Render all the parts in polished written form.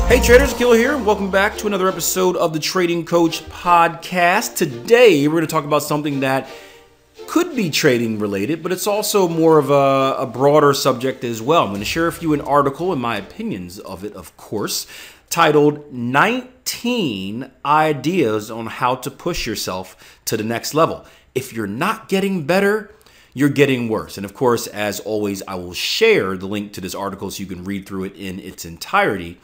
Hey traders, Akil here. Welcome back to another episode of the Trading Coach Podcast. Today we're going to talk about something that could be trading related, but it's also more of a broader subject as well. I'm going to share with you an article and my opinions of it, of course, titled 19 Ideas on How to Push Yourself to the Next Level. If you're not getting better, you're getting worse. And of course, as always, I will share the link to this article so you can read through it in its entirety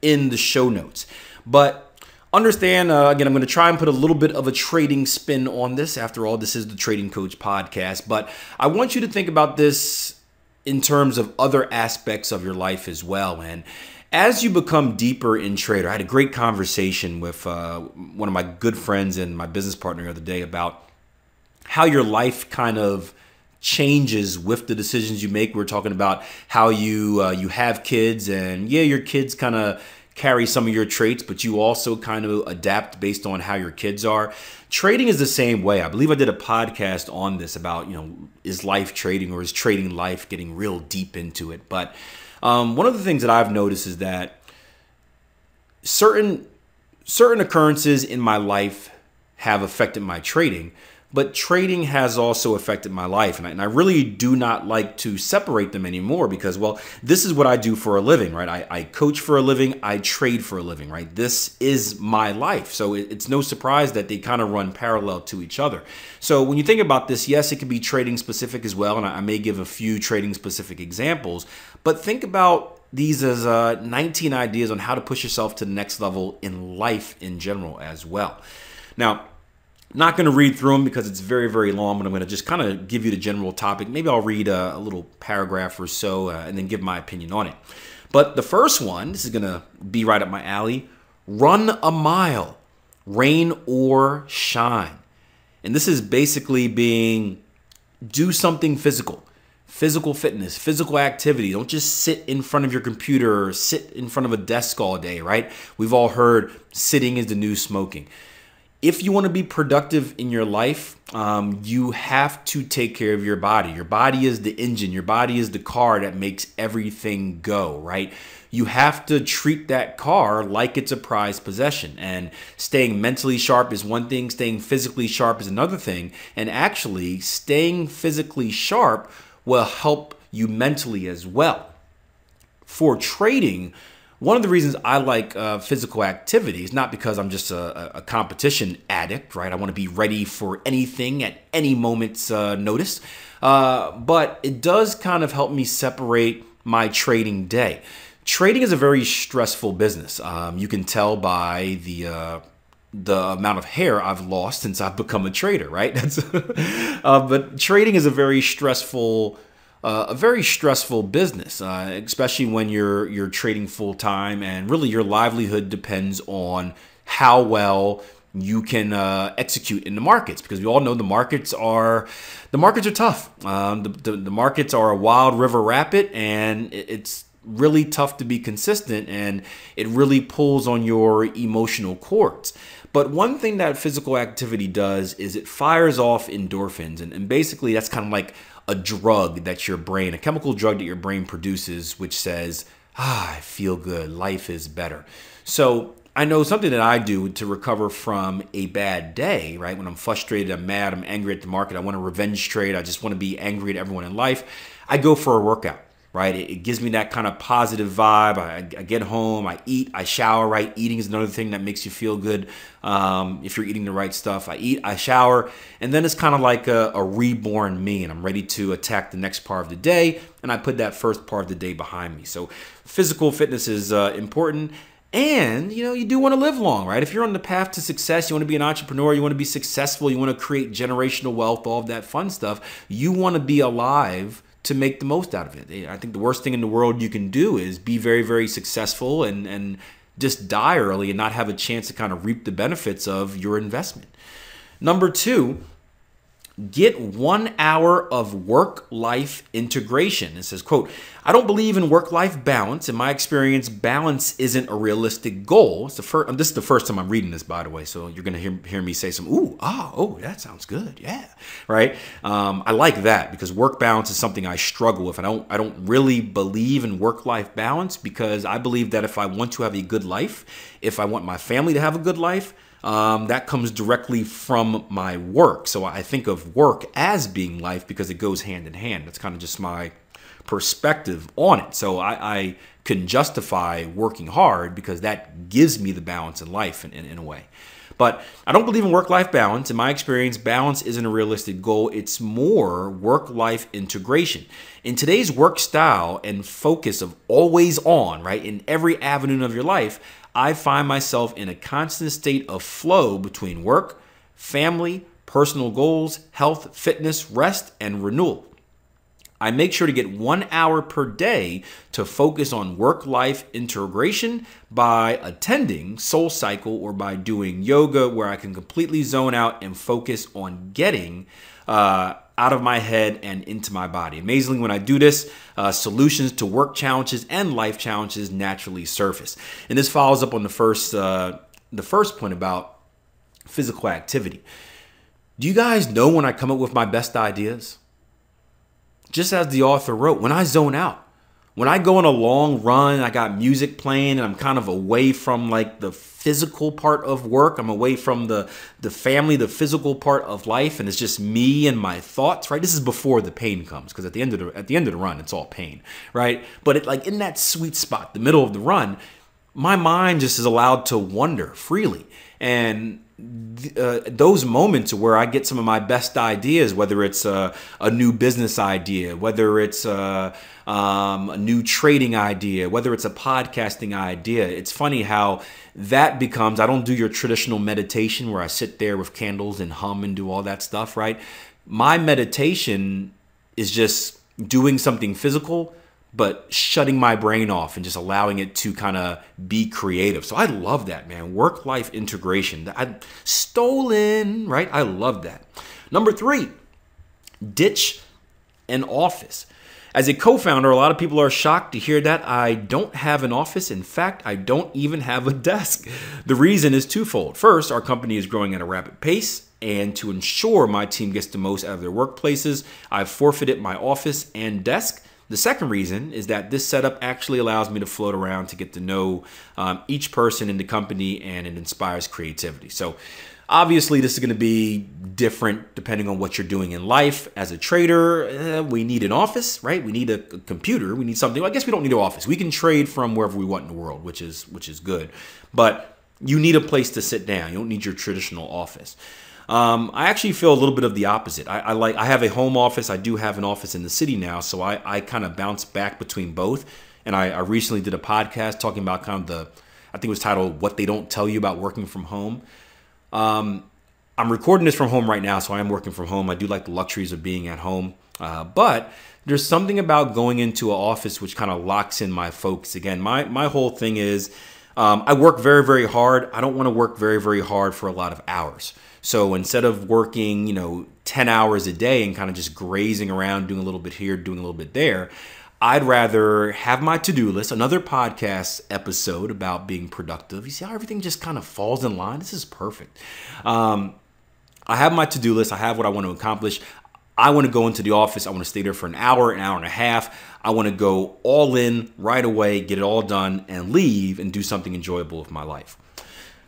in the show notes. But understand, again, I'm going to try and put a little bit of a trading spin on this. After all, this is the Trading Coach Podcast. But I want you to think about this in terms of other aspects of your life as well. And as you become deeper in trader, I had a great conversation with one of my good friends and my business partner the other day about how your life kind of changes with the decisions you make. We're talking about how you have kids, and yeah, your kids kind of carry some of your traits, but you also kind of adapt based on how your kids are. Trading is the same way. I believe I did a podcast on this about, is life trading or is trading life, getting real deep into it. But one of the things that I've noticed is that certain occurrences in my life have affected my trading, but trading has also affected my life. And I really do not like to separate them anymore because, well, this is what I do for a living, right? I coach for a living. I trade for a living, right? This is my life. So it's no surprise that they kind of run parallel to each other. So when you think about this, yes, it can be trading specific as well. And I may give a few trading specific examples, but think about these as 19 ideas on how to push yourself to the next level in life in general as well. Now, not going to read through them because it's very, very long, but I'm going to just kind of give you the general topic. Maybe I'll read a little paragraph or so and then give my opinion on it. But the first one, this is going to be right up my alley. Run a mile, rain or shine. And this is basically do something physical. Physical fitness, physical activity. Don't just sit in front of your computer or sit in front of a desk all day, right? We've all heard sitting is the new smoking. If you want to be productive in your life, you have to take care of your body. Your body is the engine. Your body is the car that makes everything go, right? You have to treat that car like it's a prized possession. And staying mentally sharp is one thing. Staying physically sharp is another thing. And actually, staying physically sharp will help you mentally as well. For trading, one of the reasons I like physical activity is not because I'm just a competition addict, right? I want to be ready for anything at any moment's notice. But it does kind of help me separate my trading day. Trading is a very stressful business. You can tell by the amount of hair I've lost since I've become a trader, right? But trading is a very stressful business, especially when you're trading full time, and really your livelihood depends on how well you can execute in the markets, because we all know the markets are tough. The markets are a wild river rapid, and it's really tough to be consistent, and it really pulls on your emotional cords. But one thing that physical activity does is it fires off endorphins, and basically that's kind of like a drug that a chemical drug that your brain produces, which says, I feel good, life is better. So I know something that I do to recover from a bad day, right? When I'm frustrated, I'm mad, I'm angry at the market, I want to revenge trade, I just want to be angry at everyone in life, I go for a workout. Right? It gives me that kind of positive vibe. I get home, I eat, I shower, right? Eating is another thing that makes you feel good if you're eating the right stuff. I eat, I shower, and then it's kind of like a reborn me, and I'm ready to attack the next part of the day, and I put that first part of the day behind me. So physical fitness is important, and you do want to live long, right? If you're on the path to success, you want to be an entrepreneur, you want to be successful, you want to create generational wealth, all of that fun stuff, you want to be alive to make the most out of it. I think the worst thing in the world you can do is be very, very successful and just die early and not have a chance to kind of reap the benefits of your investment. Number two, Get 1 hour of work-life integration. It says, quote, I don't believe in work-life balance. In my experience, balance isn't a realistic goal. This is the first time I'm reading this, by the way, so you're going to hear me say some, that sounds good. Yeah, right? I like that because work balance is something I struggle with. I don't really believe in work-life balance because I believe that if I want to have a good life, if I want my family to have a good life, that comes directly from my work. So I think of work as being life because it goes hand in hand. That's kind of just my perspective on it. So I can justify working hard because that gives me the balance in life in a way. But I don't believe in work-life balance. In my experience, balance isn't a realistic goal. It's more work-life integration. In today's work style and focus of always on, right, in every avenue of your life, I find myself in a constant state of flow between work, family, personal goals, health, fitness, rest, and renewal. I make sure to get 1 hour per day to focus on work-life integration by attending SoulCycle or by doing yoga where I can completely zone out and focus on getting out of my head and into my body. Amazingly, when I do this, solutions to work challenges and life challenges naturally surface. And this follows up on the first point about physical activity. Do you guys know when I come up with my best ideas? Just as the author wrote, when I zone out, when I go on a long run, I got music playing and I'm kind of away from like the physical part of work. I'm away from the family, the physical part of life. And it's just me and my thoughts, right? This is before the pain comes because at the end of the run, it's all pain, right? But like in that sweet spot, the middle of the run, my mind just is allowed to wander freely. And those moments where I get some of my best ideas, whether it's a new business idea, whether it's a new trading idea, whether it's a podcasting idea. It's funny how that becomes, I don't do your traditional meditation where I sit there with candles and hum and do all that stuff, right? My meditation is just doing something physical, but shutting my brain off and just allowing it to kind of be creative. So I love that, man. Work-life integration. Stolen, right? I love that. Number 3, ditch an office. As a co-founder, a lot of people are shocked to hear that I don't have an office. In fact, I don't even have a desk. The reason is twofold. First, our company is growing at a rapid pace, and to ensure my team gets the most out of their workplaces, I've forfeited my office and desk. The second reason is that this setup actually allows me to float around to get to know each person in the company, and it inspires creativity. So obviously this is going to be different depending on what you're doing in life. As a trader, we need an office, right? We need a computer. We need something. I guess we don't need an office. We can trade from wherever we want in the world, which is good. But you need a place to sit down. You don't need your traditional office. I actually feel a little bit of the opposite. I have a home office. I do have an office in the city now, so I kind of bounce back between both. And I recently did a podcast talking about kind of I think it was titled "What They Don't Tell You About Working from Home." I'm recording this from home right now, so I am working from home. I do like the luxuries of being at home, but there's something about going into an office which kind of locks in my focus. Again, my whole thing is I work very, very hard. I don't want to work very, very hard for a lot of hours. So instead of working, 10 hours a day and kind of just grazing around, doing a little bit here, doing a little bit there, I'd rather have my to-do list, another podcast episode about being productive. You see how everything just kind of falls in line? This is perfect. I have my to-do list. I have what I want to accomplish. I want to go into the office. I want to stay there for an hour and a half. I want to go all in right away, get it all done, and leave and do something enjoyable with my life.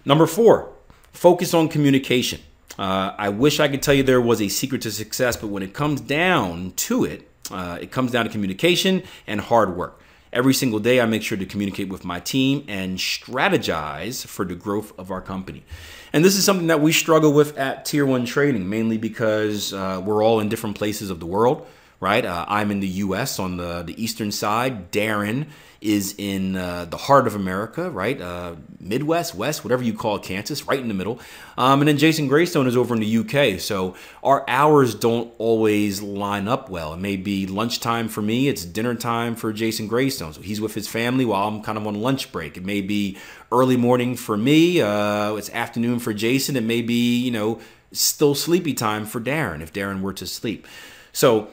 Number 4, focus on communication. I wish I could tell you there was a secret to success, but when it comes down to it, it comes down to communication and hard work. Every single day, I make sure to communicate with my team and strategize for the growth of our company. And this is something that we struggle with at Tier 1 Trading, mainly because we're all in different places of the world. right? I'm in the U.S. on the eastern side. Darren is in the heart of America, right? Midwest, West, whatever you call Kansas, right in the middle. And then Jason Greystone is over in the UK. So our hours don't always line up well. It may be lunchtime for me. It's dinner time for Jason Greystone. So he's with his family while I'm kind of on lunch break. It may be early morning for me. It's afternoon for Jason. It may be, still sleepy time for Darren if Darren were to sleep. So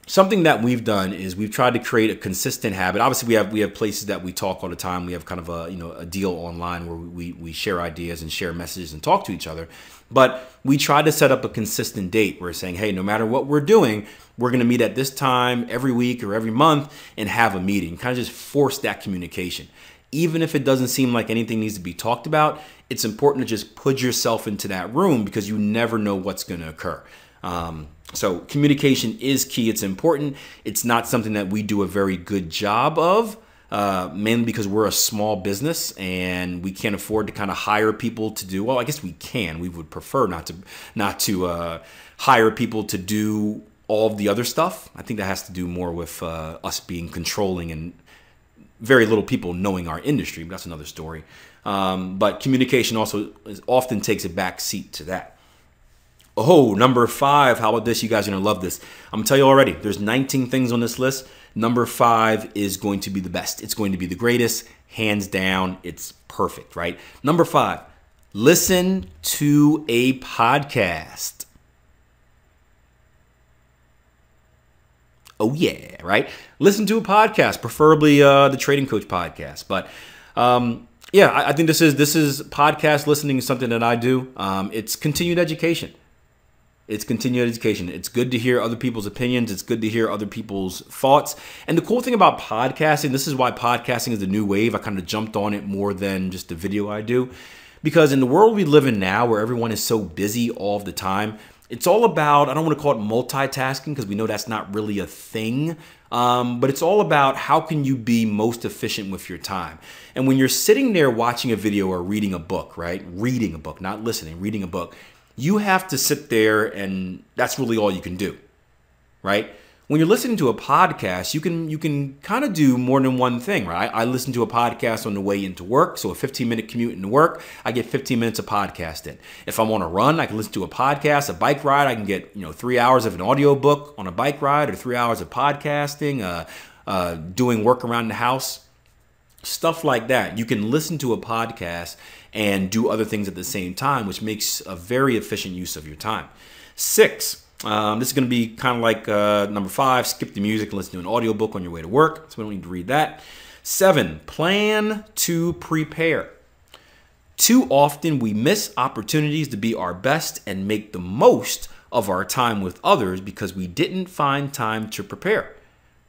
something that we've done is we've tried to create a consistent habit. Obviously, we have places that we talk all the time. We have kind of a deal online where we share ideas and share messages and talk to each other. But we try to set up a consistent date. We're saying, hey, no matter what we're doing, we're going to meet at this time every week or every month and have a meeting. Kind of just force that communication. Even if it doesn't seem like anything needs to be talked about, it's important to just put yourself into that room because you never know what's going to occur. So communication is key. It's important. It's not something that we do a very good job of, mainly because we're a small business and we can't afford to kind of hire people to do, well, I guess we can. We would prefer not to hire people to do all of the other stuff. I think that has to do more with us being controlling and very little people knowing our industry. But that's another story. But communication also often takes a back seat to that. Oh, number 5. How about this? You guys are going to love this. I'm going to tell you already. There's 19 things on this list. Number 5 is going to be the best. It's going to be the greatest. Hands down. It's perfect, right? Number 5, listen to a podcast. Oh, yeah, right? Listen to a podcast, preferably the Trading Coach podcast. But yeah, I think this is podcast listening is something that I do. It's continued education. It's continued education. It's good to hear other people's opinions. It's good to hear other people's thoughts. And the cool thing about podcasting, this is why podcasting is the new wave. I kind of jumped on it more than just the video I do. Because in the world we live in now where everyone is so busy all the time, it's all about, I don't want to call it multitasking because we know that's not really a thing. But it's all about how can you be most efficient with your time. And when you're sitting there watching a video or reading a book, right? Reading a book, not listening, reading a book. You have to sit there and that's really all you can do, right? When you're listening to a podcast, you can kind of do more than one thing, right? I listen to a podcast on the way into work. So a 15-minute commute into work, I get 15 minutes of podcast in. If I'm on a run, I can listen to a podcast. A bike ride, I can get 3 hours of an audio book on a bike ride or 3 hours of podcasting, doing work around the house, stuff like that. You can listen to a podcast and do other things at the same time, which makes a very efficient use of your time. 6, this is going to be kind of like number 5, skip the music and listen to an audiobook on your way to work. So we don't need to read that. 7, plan to prepare. Too often we miss opportunities to be our best and make the most of our time with others because we didn't find time to prepare.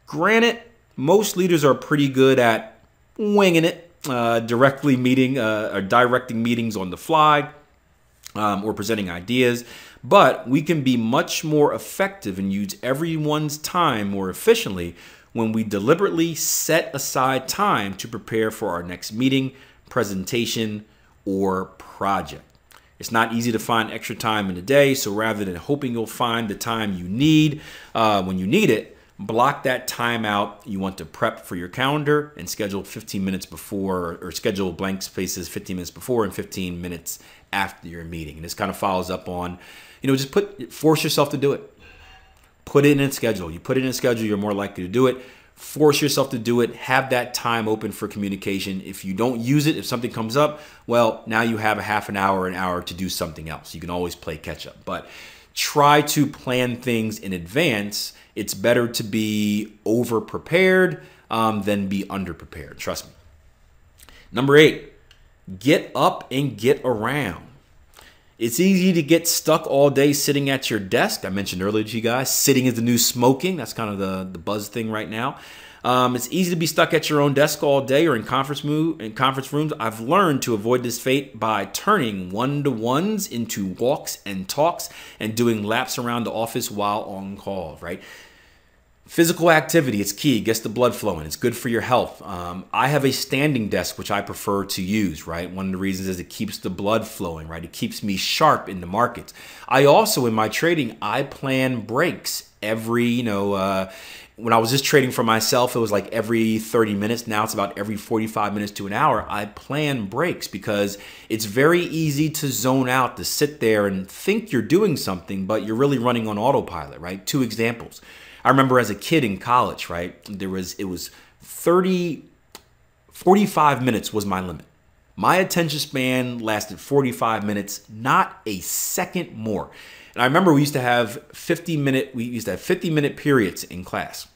Granted, most leaders are pretty good at winging it, directing meetings on the fly, or presenting ideas, but we can be much more effective and use everyone's time more efficiently when we deliberately set aside time to prepare for our next meeting, presentation, or project. It's not easy to find extra time in a day, so rather than hoping you'll find the time you need when you need it, block that time out. You want to prep for your calendar and schedule 15 minutes before, or schedule blank spaces 15 minutes before and 15 minutes after your meeting. And this kind of follows up on, just force yourself to do it. Put it in a schedule. You put it in a schedule, you're more likely to do it. Force yourself to do it. Have that time open for communication. If you don't use it, if something comes up, well, now you have a half an hour to do something else. You can always play catch up, but try to plan things in advance. It's better to be over prepared than be under prepared. Trust me. Number 8, get up and get around. It's easy to get stuck all day sitting at your desk. I mentioned earlier to you guys, sitting is the new smoking. That's kind of the buzz thing right now. It's easy to be stuck at your own desk all day or in conference rooms. I've learned to avoid this fate by turning one-to-ones into walks and talks and doing laps around the office while on call, right? Physical activity, it's key. It gets the blood flowing. It's good for your health. I have a standing desk, which I prefer to use, right? One of the reasons is it keeps the blood flowing, right? It keeps me sharp in the markets. I also, in my trading, I plan breaks every, when I was just trading for myself, it was like every 30 minutes. Now it's about every 45 minutes to an hour. I plan breaks because it's very easy to zone out, to sit there and think you're doing something, but you're really running on autopilot, right? 2 examples. I remember as a kid in college, right? It was 45 minutes was my limit. My attention span lasted 45 minutes, not a second more. And I remember we used to have 50-minute periods in class.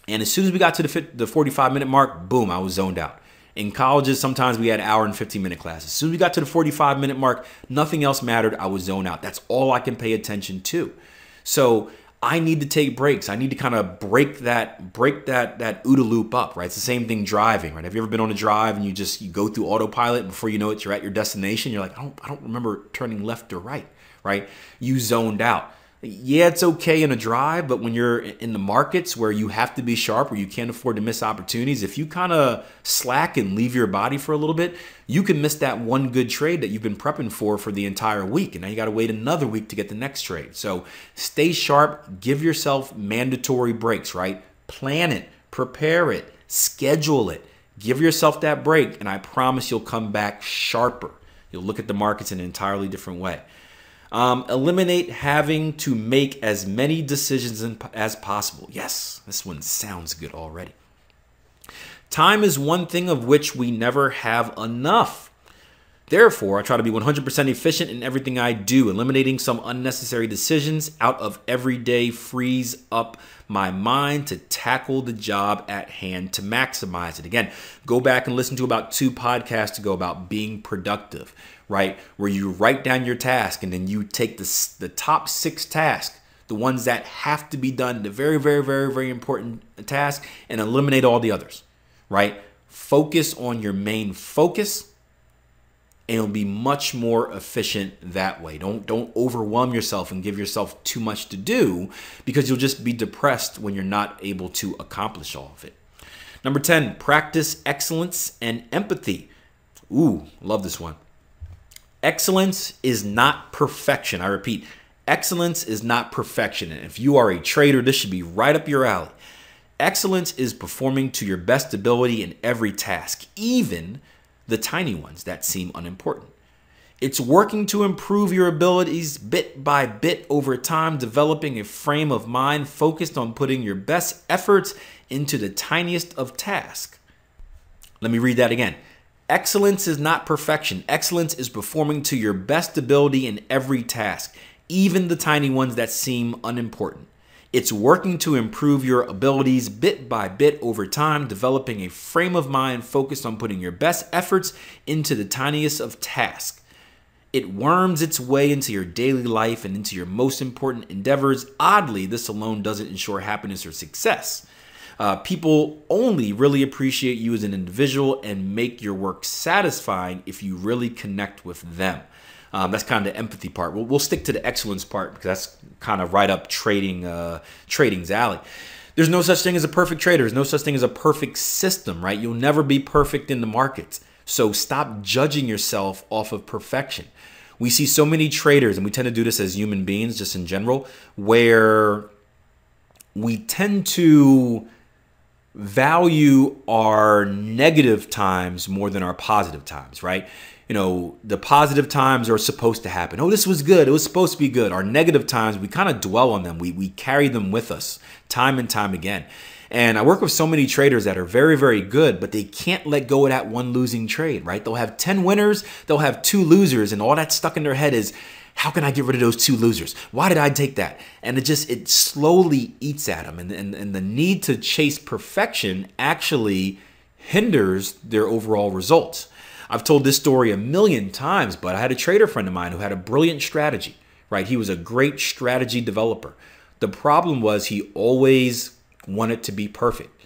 And as soon as we got to the 45-minute mark, boom, I was zoned out. In colleges, sometimes we had hour and 15-minute classes. As soon as we got to the 45-minute mark, nothing else mattered. I was zoned out. That's all I can pay attention to. So I need to take breaks. I need to kind of break that OODA loop up, right? It's the same thing driving, right? Have you ever been on a drive and you go through autopilot and before you know it, you're at your destination? You're like, I don't remember turning left or right, right? You zoned out. Yeah, it's okay in a drive, but when you're in the markets where you have to be sharp, where you can't afford to miss opportunities, if you kind of slack and leave your body for a little bit, you can miss that one good trade that you've been prepping for the entire week. And now you got to wait another week to get the next trade. So stay sharp, give yourself mandatory breaks, right? Plan it, prepare it, schedule it, give yourself that break. And I promise you'll come back sharper. You'll look at the markets in an entirely different way. Eliminate having to make as many decisions as possible. Yes, this one sounds good already. Time is one thing of which we never have enough. Therefore, I try to be 100% efficient in everything I do. Eliminating some unnecessary decisions out of every day frees up my mind to tackle the job at hand, to maximize it. Again, go back and listen to about 2 podcasts ago about being productive, right? Where you write down your task and then you take the top 6 tasks, the ones that have to be done, the very, very, very, very important task, and eliminate all the others, right? Focus on your main focus, and it'll be much more efficient that way. Don't overwhelm yourself and give yourself too much to do, because you'll just be depressed when you're not able to accomplish all of it. Number 10, practice excellence and empathy. Ooh, love this one. Excellence is not perfection. I repeat, excellence is not perfection. And if you are a trader, this should be right up your alley. Excellence is performing to your best ability in every task, even the tiny ones that seem unimportant. It's working to improve your abilities bit by bit over time, developing a frame of mind focused on putting your best efforts into the tiniest of tasks. Let me read that again. Excellence is not perfection. Excellence is performing to your best ability in every task, even the tiny ones that seem unimportant. It's working to improve your abilities bit by bit over time, developing a frame of mind focused on putting your best efforts into the tiniest of tasks. It worms its way into your daily life and into your most important endeavors. Oddly, this alone doesn't ensure happiness or success. People only really appreciate you as an individual and make your work satisfying if you really connect with them. That's kind of the empathy part. We'll stick to the excellence part because that's kind of right up trading's alley. There's no such thing as a perfect trader. There's no such thing as a perfect system, right? You'll never be perfect in the markets. So stop judging yourself off of perfection. We see so many traders, and we tend to do this as human beings just in general, where we tend to value our negative times more than our positive times, right? You know, the positive times are supposed to happen. Oh, this was good. It was supposed to be good. Our negative times, we kind of dwell on them. We carry them with us time and time again. And I work with so many traders that are very, very good, but they can't let go of that one losing trade, right? They'll have 10 winners, they'll have 2 losers, and all that's stuck in their head is, how can I get rid of those 2 losers? Why did I take that? And it slowly eats at them. And the need to chase perfection actually hinders their overall results. I've told this story a million times, but I had a trader friend of mine who had a brilliant strategy, right? He was a great strategy developer. The problem was he always wanted to be perfect.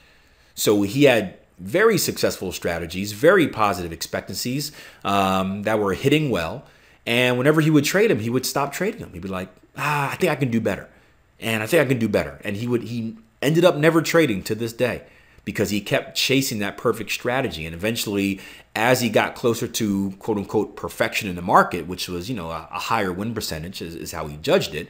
So he had very successful strategies, very positive expectancies that were hitting well. And whenever he would trade him, he would stop trading him. He'd be like, I think I can do better. And I think I can do better. And he ended up never trading to this day, because he kept chasing that perfect strategy. And eventually, as he got closer to quote unquote perfection in the market, which was, a higher win percentage is how he judged it,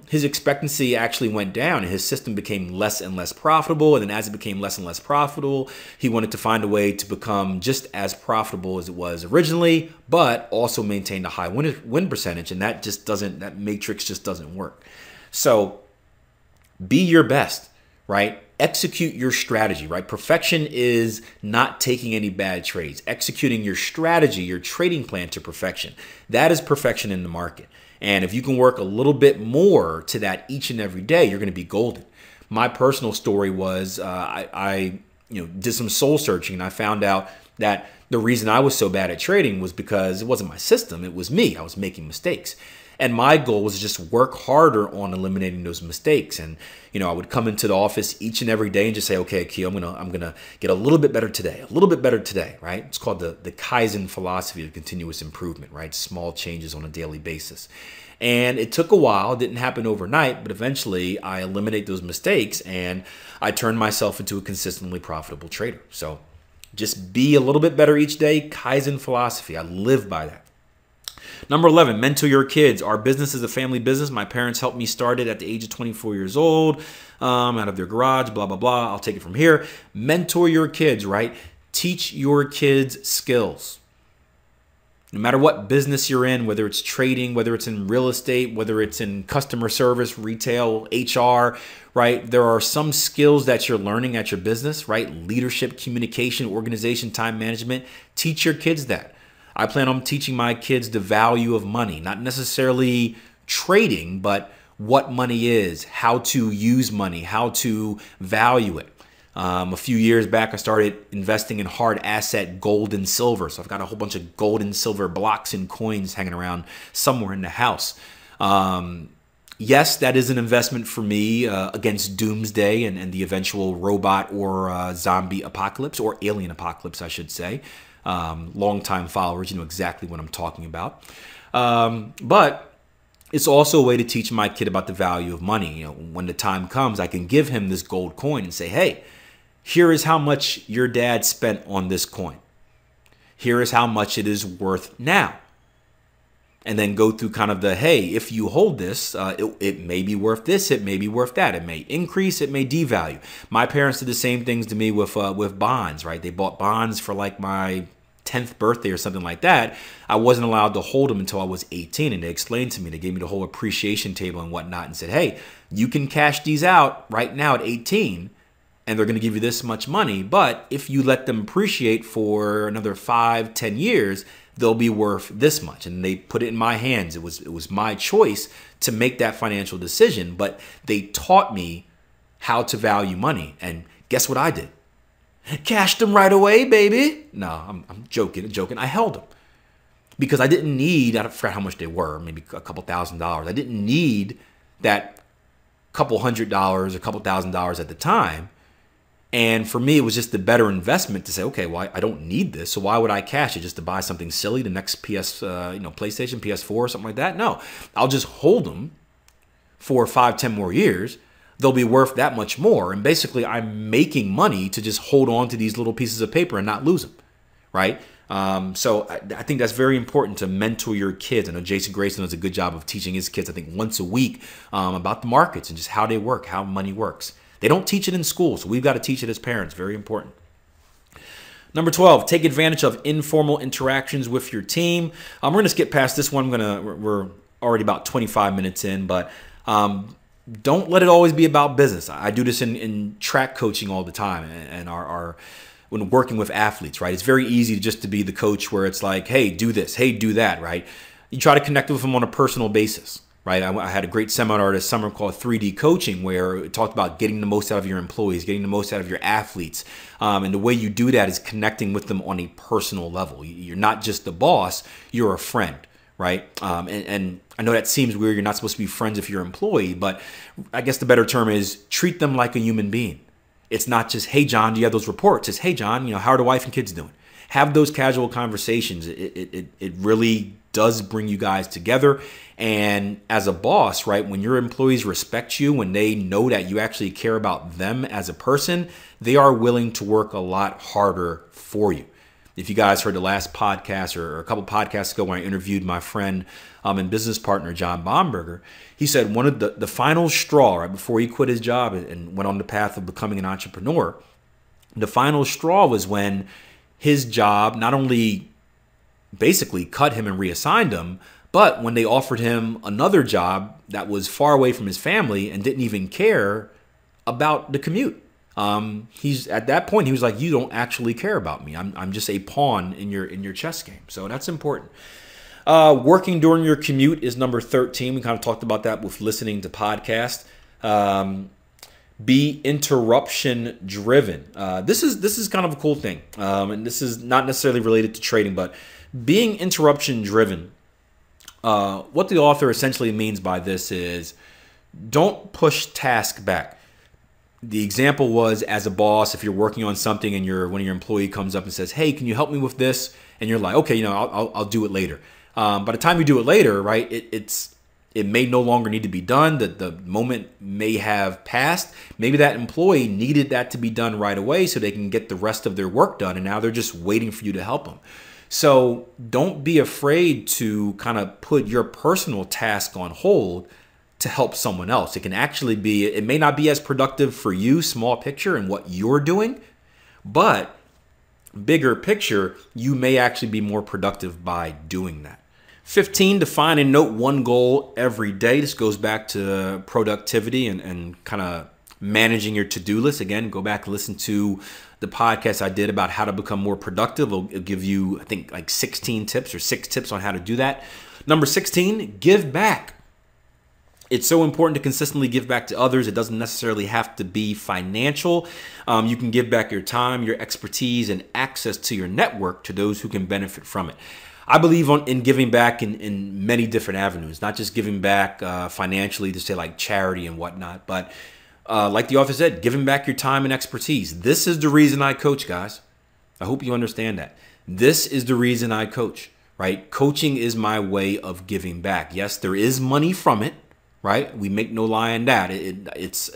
his expectancy actually went down and his system became less and less profitable. And then as it became less and less profitable, he wanted to find a way to become just as profitable as it was originally, but also maintain a high win percentage. And that matrix just doesn't work. So be your best, right? Execute your strategy, right? Perfection is not taking any bad trades. Executing your strategy, your trading plan to perfection. That is perfection in the market. And if you can work a little bit more to that each and every day, you're going to be golden. My personal story was I did some soul searching, and I found out that the reason I was so bad at trading was because it wasn't my system. It was me. I was making mistakes. And my goal was to just work harder on eliminating those mistakes. And, I would come into the office each and every day and just say, okay, Akil, I'm gonna get a little bit better today, right? It's called the Kaizen Philosophy of continuous improvement, right? Small changes on a daily basis. And it took a while, it didn't happen overnight, but eventually I eliminate those mistakes and I turned myself into a consistently profitable trader. So just be a little bit better each day. Kaizen Philosophy, I live by that. Number 11, mentor your kids. Our business is a family business. My parents helped me start it at the age of 24 years old, out of their garage, blah, blah, blah. I'll take it from here. Mentor your kids, right? Teach your kids skills. No matter what business you're in, whether it's trading, whether it's in real estate, whether it's in customer service, retail, HR, right? There are some skills that you're learning at your business, right? Leadership, communication, organization, time management. Teach your kids that. I plan on teaching my kids the value of money, not necessarily trading, but what money is, how to use money, how to value it. A few years back, I started investing in hard asset gold and silver. So I've got a whole bunch of gold and silver blocks and coins hanging around somewhere in the house. Yes, that is an investment for me against doomsday and the eventual robot or zombie apocalypse, or alien apocalypse, I should say. Longtime followers, you know exactly what I'm talking about. But it's also a way to teach my kid about the value of money. When the time comes, I can give him this gold coin and say, hey, here is how much your dad spent on this coin. Here is how much it is worth now. And then go through kind of the, hey, if you hold this, it may be worth this, it may be worth that. It may increase, it may devalue. My parents did the same things to me with bonds, right? They bought bonds for like my 10th birthday or something like that. I wasn't allowed to hold them until I was 18, and they explained to me, they gave me the whole appreciation table and whatnot and said, hey, you can cash these out right now at 18 and they're going to give you this much money. But if you let them appreciate for another 5-10 years, they'll be worth this much. And they put it in my hands. It was my choice to make that financial decision, but they taught me how to value money. And guess what I did? Cashed them right away, baby. No, I'm joking. I held them because I didn't need, I forgot how much they were, maybe a couple $1,000s. I didn't need that couple $100s, a couple $1,000s at the time. And for me, it was just the better investment to say, okay, well, I don't need this, so why would I cash it just to buy something silly, the next PlayStation, PS4, or something like that? No, I'll just hold them for 5-10 more years. They'll be worth that much more. And basically, I'm making money to just hold on to these little pieces of paper and not lose them, right? So I think that's very important to mentor your kids. I know Jason Grayson does a good job of teaching his kids, I think, once a week about the markets and just how they work, how money works. They don't teach it in school, so we've got to teach it as parents. Very important. Number 12, take advantage of informal interactions with your team. We're going to skip past this one. We're already about 25 minutes in, but don't let it always be about business. I do this in track coaching all the time, and when working with athletes, right? It's very easy just to be the coach where it's like, hey, do this, hey, do that, right? You try to connect with them on a personal basis. Right, I had a great seminar this summer called 3D Coaching, where it talked about getting the most out of your employees, getting the most out of your athletes. And the way you do that is connecting with them on a personal level. You're not just the boss, you're a friend, right? And I know that seems weird. You're not supposed to be friends if you're an employee, but I guess the better term is treat them like a human being. It's not just, hey, John, do you have those reports? It's, hey, John, how are the wife and kids doing? Have those casual conversations. It really does bring you guys together. And as a boss, right, when your employees respect you, when they know that you actually care about them as a person, they are willing to work a lot harder for you. If you guys heard the last podcast or a couple podcasts ago when I interviewed my friend and business partner, John Bomberger, he said one of the final straw, right before he quit his job and went on the path of becoming an entrepreneur, the final straw was when his job not only basically cut him and reassigned him, but when they offered him another job that was far away from his family and didn't even care about the commute. He's at that point, he was like, you don't actually care about me. I'm just a pawn in your chess game. So that's important. Working during your commute is number 13. We kind of talked about that with listening to podcasts. Be interruption driven. This is kind of a cool thing. And this is not necessarily related to trading, but being interruption driven. What the author essentially means by this is don't push task back. The example was, as a boss, if you're working on something and one of your employee comes up and says, hey, can you help me with this? And you're like, okay, I'll do it later. By the time you do it later, right, it may no longer need to be done. The moment may have passed. Maybe that employee needed that to be done right away so they can get the rest of their work done. And now they're just waiting for you to help them. So don't be afraid to kind of put your personal task on hold to help someone else. It can actually be, it may not be as productive for you, small picture, and what you're doing, but bigger picture, you may actually be more productive by doing that. 15, define and note one goal every day. This goes back to productivity and kind of managing your to-do list. Again, go back and listen to the podcast I did about how to become more productive. It'll give you, I think, like 16 tips or 6 tips on how to do that. Number 16, give back. It's so important to consistently give back to others. It doesn't necessarily have to be financial. You can give back your time, your expertise, and access to your network to those who can benefit from it. I believe in giving back in many different avenues, not just giving back financially to say like charity and whatnot, but like the author said, giving back your time and expertise. This is the reason I coach, guys. I hope you understand that. This is the reason I coach, right? Coaching is my way of giving back. Yes, there is money from it. Right? We make no lie in that. It's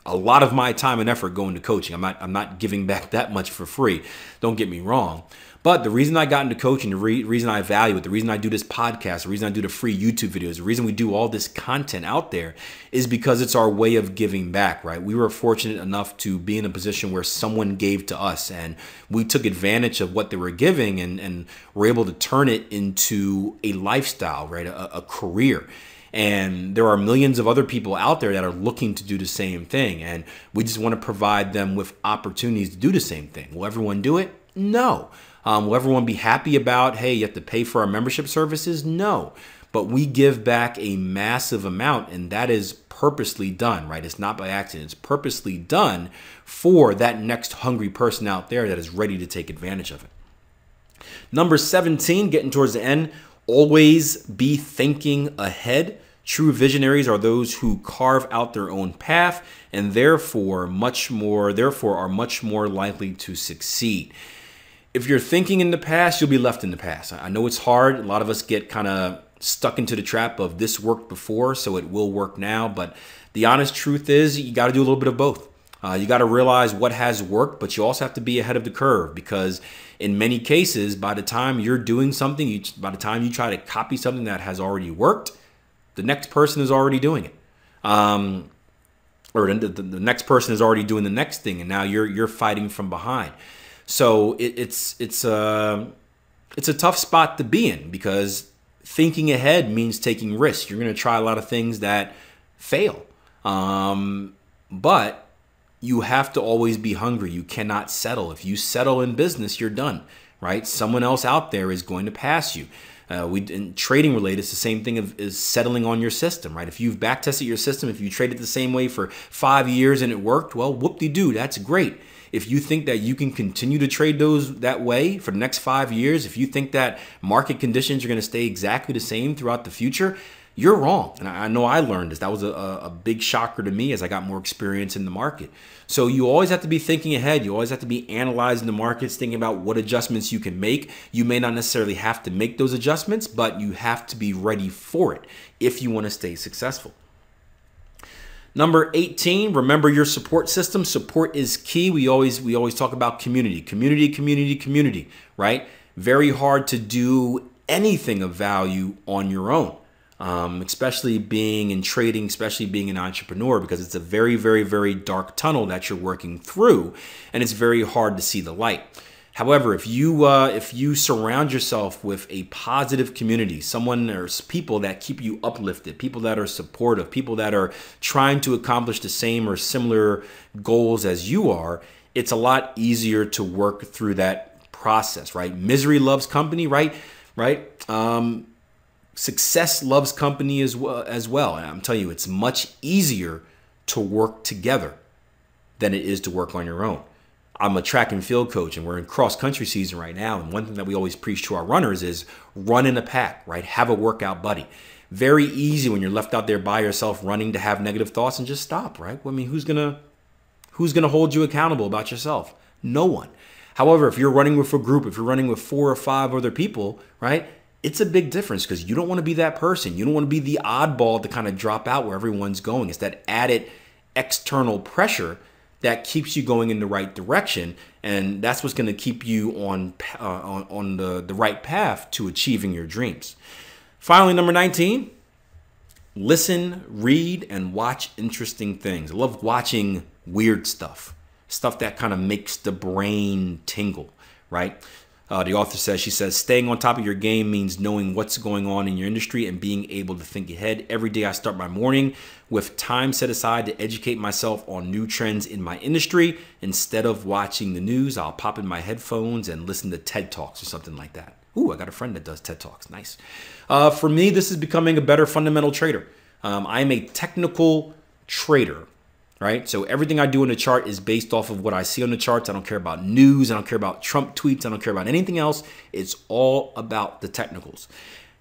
a lot of my time and effort going to coaching. I'm not giving back that much for free. Don't get me wrong. But the reason I got into coaching, the reason I value it, the reason I do this podcast, the reason I do the free YouTube videos, the reason we do all this content out there is because it's our way of giving back, right? We were fortunate enough to be in a position where someone gave to us and we took advantage of what they were giving and were able to turn it into a lifestyle, right? A career. And there are millions of other people out there that are looking to do the same thing. And we just want to provide them with opportunities to do the same thing. Will everyone do it? No. Will everyone be happy about, hey, you have to pay for our membership services? No. But we give back a massive amount, and that is purposely done, right? It's not by accident. It's purposely done for that next hungry person out there that is ready to take advantage of it. Number 17, getting towards the end, always be thinking ahead. True visionaries are those who carve out their own path and therefore are much more likely to succeed. If you're thinking in the past, you'll be left in the past. I know it's hard. A lot of us get kind of stuck into the trap of this worked before, so it will work now. But the honest truth is you got to do a little bit of both. You got to realize what has worked, but you also have to be ahead of the curve because in many cases, by the time you're doing something, by the time you try to copy something that has already worked, the next person is already doing it. Or the next person is already doing the next thing, and now you're fighting from behind. So it's a tough spot to be in because thinking ahead means taking risks. You're going to try a lot of things that fail, but you have to always be hungry. You cannot settle. If you settle in business, you're done, right? Someone else out there is going to pass you. In trading related, it's the same thing as settling on your system, right? If you've backtested your system, if you traded the same way for 5 years and it worked, well, whoop-de-doo, that's great. If you think that you can continue to trade those that way for the next 5 years, if you think that market conditions are going to stay exactly the same throughout the future, you're wrong. And I know I learned this. That was a big shocker to me as I got more experience in the market. So you always have to be thinking ahead. You always have to be analyzing the markets, thinking about what adjustments you can make. You may not necessarily have to make those adjustments, but you have to be ready for it if you want to stay successful. Number 18, remember your support system. Support is key. We always talk about community, right? Very hard to do anything of value on your own, especially being in trading, especially being an entrepreneur, because it's a very, very, very dark tunnel that you're working through, and it's very hard to see the light. However, if you surround yourself with a positive community, someone or people that keep you uplifted, people that are supportive, people that are trying to accomplish the same or similar goals as you are, it's a lot easier to work through that process, right? Misery loves company, right? Success loves company as well. And I'm telling you, it's much easier to work together than it is to work on your own. I'm a track and field coach, and we're in cross-country season right now. And one thing that we always preach to our runners is run in a pack, right? Have a workout buddy. Very easy when you're left out there by yourself running to have negative thoughts and just stop, right? I mean, who's gonna hold you accountable about yourself? No one. However, if you're running with a group, if you're running with 4 or 5 other people, right? It's a big difference because you don't want to be that person. You don't want to be the oddball to kind of drop out where everyone's going. It's that added external pressure that keeps you going in the right direction, and that's what's going to keep you on the right path to achieving your dreams. Finally, number 19, listen, read, and watch interesting things. I love watching weird stuff that kind of makes the brain tingle, right? The author says, staying on top of your game means knowing what's going on in your industry and being able to think ahead. Every day I start my morning with time set aside to educate myself on new trends in my industry. Instead of watching the news, I'll pop in my headphones and listen to TED Talks or something like that. Ooh, I got a friend that does TED Talks. Nice. For me, this is becoming a better fundamental trader. I'm a technical trader. Right? So everything I do in the chart is based off of what I see on the charts. I don't care about news. I don't care about Trump tweets. I don't care about anything else. It's all about the technicals.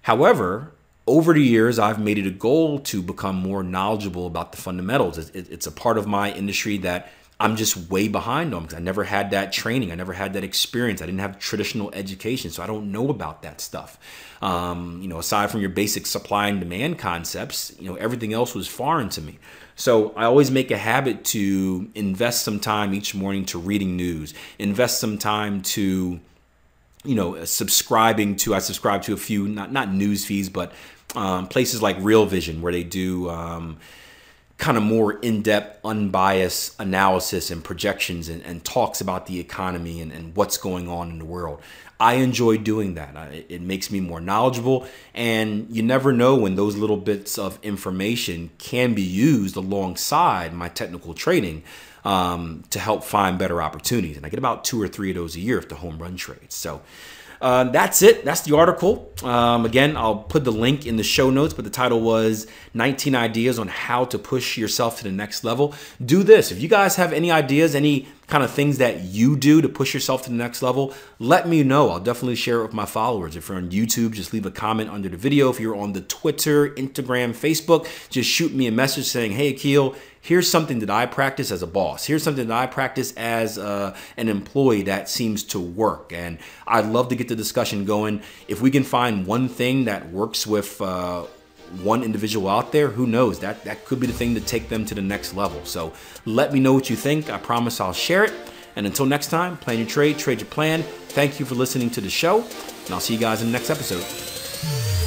However, over the years, I've made it a goal to become more knowledgeable about the fundamentals. It's a part of my industry that I'm just way behind on because I never had that training. I never had that experience. I didn't have traditional education, so I don't know about that stuff. Aside from your basic supply and demand concepts, everything else was foreign to me. So I always make a habit to invest some time each morning to reading news, invest some time to, I subscribe to a few, not news feeds, but places like Real Vision where they do kind of more in-depth, unbiased analysis and projections and talks about the economy and what's going on in the world. I enjoy doing that. It makes me more knowledgeable, and you never know when those little bits of information can be used alongside my technical trading to help find better opportunities. And I get about 2 or 3 of those a year if the home run trades. So that's it. That's the article. Again, I'll put the link in the show notes, but the title was 19 Ideas on How to Push Yourself to the Next Level. Do this. If you guys have any ideas, any kind of things that you do to push yourself to the next level, let me know. I'll definitely share it with my followers. If you're on YouTube, just leave a comment under the video. If you're on the Twitter, Instagram, Facebook, just shoot me a message saying, hey, Akil, here's something that I practice as a boss. Here's something that I practice as an employee that seems to work. And I'd love to get the discussion going. If we can find one thing that works with one individual out there, who knows, that could be the thing to take them to the next level. So let me know what you think. I promise I'll share it. And until next time, plan your trade your plan. Thank you for listening to the show, and I'll see you guys in the next episode.